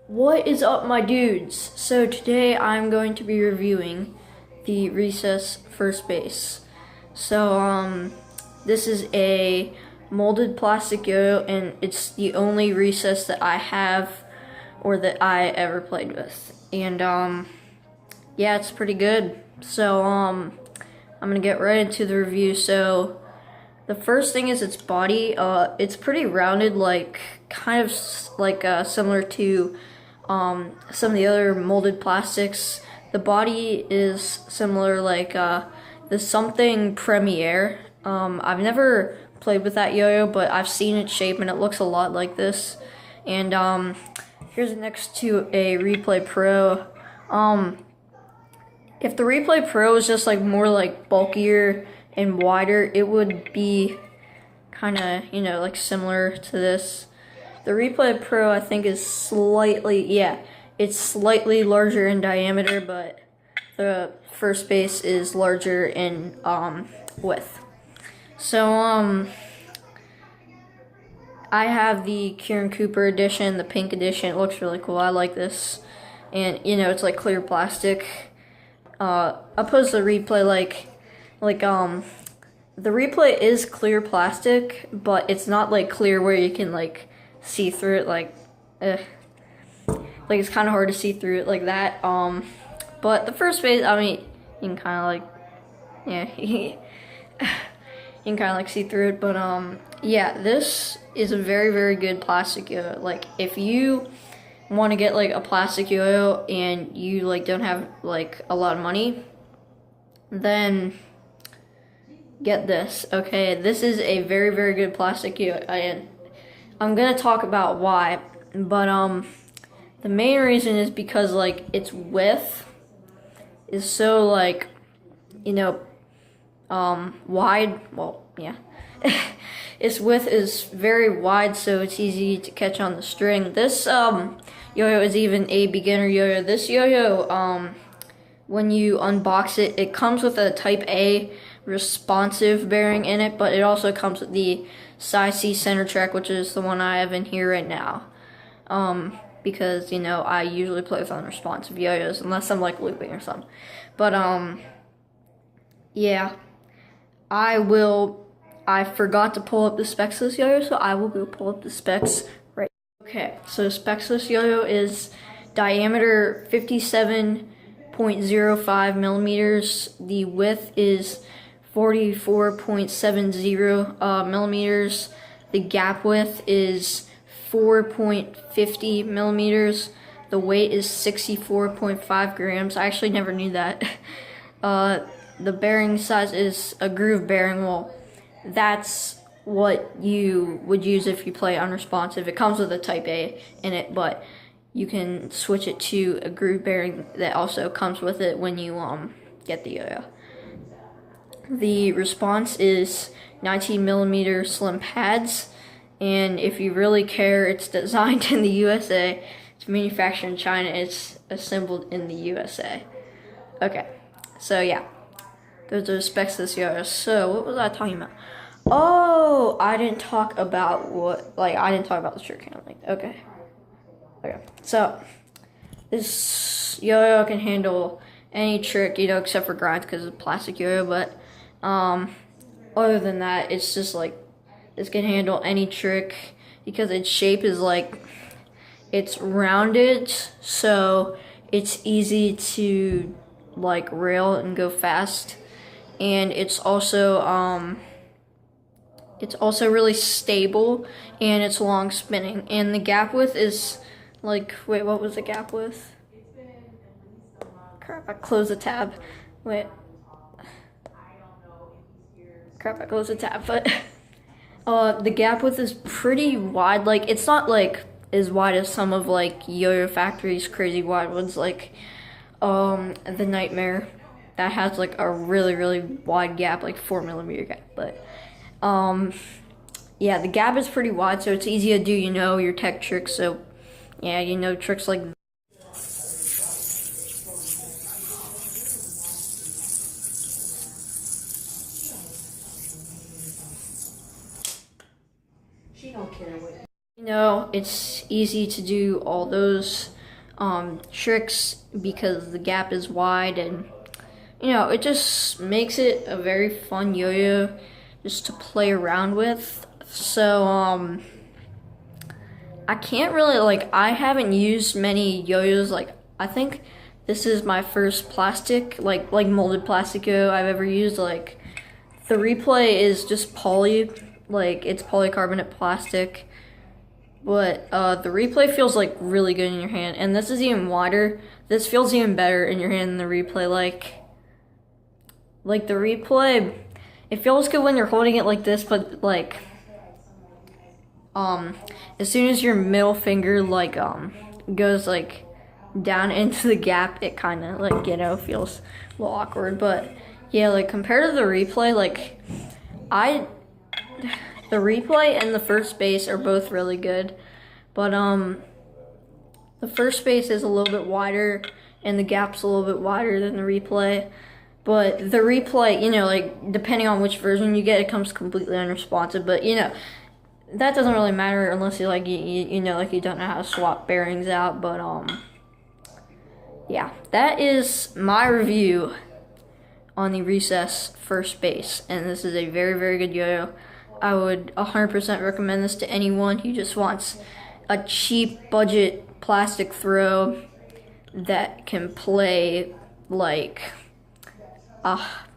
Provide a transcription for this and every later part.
What is up, my dudes? So today I'm going to be reviewing the Recess First Base. This is a molded plastic yo-yo, and it's the only Recess that I have or that I ever played with. And yeah, it's pretty good. I'm gonna get right into the review. So the first thing is its body. It's pretty rounded, like kind of similar to some of the other molded plastics. The body is similar, like the something Premiere. I've never played with that yo-yo, but I've seen its shape and it looks a lot like this. And here's next to a Replay Pro. If the Replay Pro is just like more like bulkier and wider, it would be kind of, like similar to this. The Replay Pro, I think, is it's slightly larger in diameter, but the First Base is larger in width. I have the Kieran Cooper edition, the pink edition. It looks really cool. I like this, and it's like clear plastic. Opposed to the Replay, the Replay is clear plastic, but it's not like clear where you can like see through it, like it's kind of hard to see through it like that. But the First Base, I mean, you can kind of you can kind of like see through it. But yeah, this is a very, very good plastic yo-yo. Like, if you want to get like a plastic yo-yo and you like don't have like a lot of money, then get this. Okay, this is a very, very good plastic yo-yo, and I'm gonna talk about why, but the main reason is because like its width is so like wide. Well, yeah, its width is very wide, so it's easy to catch on the string. This yo-yo is even a beginner yo-yo. This yo-yo, when you unbox it, it comes with a Type A responsive bearing in it, but it also comes with the size C center track, which is the one I have in here right now. Because I usually play with unresponsive yo-yos unless I'm like looping or something. But yeah, I forgot to pull up the specs of this yo-yo, so I will go pull up the specs right. Okay, so specs of this yo-yo is diameter 57.05 millimeters. The width is 44.70 millimeters. The gap width is 4.50 millimeters. The weight is 64.5 grams. I actually never knew that. The bearing size is a groove bearing. Well, that's what you would use if you play unresponsive. It comes with a Type A in it, but you can switch it to a groove bearing that also comes with it when you get the yo-yo. The response is 19 millimeter slim pads, and if you really care, it's designed in the USA. It's manufactured in China. It's assembled in the USA. Okay, so yeah, those are the specs of this yo-yo. So what was I talking about? Oh, I didn't talk about the trick handling. Okay. So this yo-yo can handle any trick, except for grinds because it's a plastic yo-yo. But other than that, it's just like this can handle any trick because its shape is like it's rounded, so it's easy to like rail and go fast, and it's also really stable, and it's long spinning. And the gap width is like, wait, what was the gap width? Crap, I closed the tab. Wait. Crap, I closed the tab, but the gap width is pretty wide. Like, it's not like as wide as some of like Yo-Yo Factory's crazy wide ones, like the Nightmare that has like a really, really wide gap, like 4 millimeter gap. But yeah, the gap is pretty wide, so it's easy to do your tech tricks. So yeah, tricks like she don't care what it's easy to do all those tricks because the gap is wide, and you know, it just makes it a very fun yo-yo just to play around with. So I can't really, like, I haven't used many yo-yos. Like, I think this is my first plastic, like molded plastic yo I've ever used. Like, the Replay is just poly, like, it's polycarbonate plastic. But the Replay feels like really good in your hand, and this is even wider. This feels even better in your hand than the Replay. Like the Replay, it feels good when you're holding it like this, but like as soon as your middle finger like goes like down into the gap, it kind of like, you know, feels a little awkward. But yeah, like compared to the Replay, like the Replay and the first base are both really good, but the first base is a little bit wider and the gap's a little bit wider than the Replay. But the Replay, you know, like depending on which version you get, it comes completely unresponsive. But you know, that doesn't really matter unless you like you know, like you don't know how to swap bearings out. But yeah, that is my review on the Recess first base, and this is a very, very good yo-yo. I would 100% recommend this to anyone who just wants a cheap budget plastic throw that can play like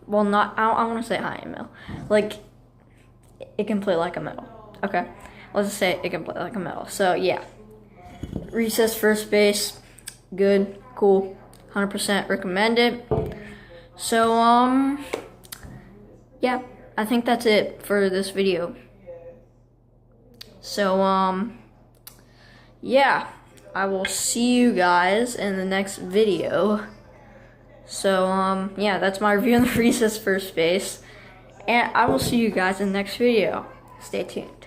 well, not, I want to say high end metal. Like, it can play like a metal. Okay, let's just say it can play like a metal. So yeah, Recess first base, good, cool, 100% recommend it. So yeah, I think that's it for this video. So yeah, I will see you guys in the next video. So yeah, that's my review on the Recess first base, and I will see you guys in the next video. Stay tuned.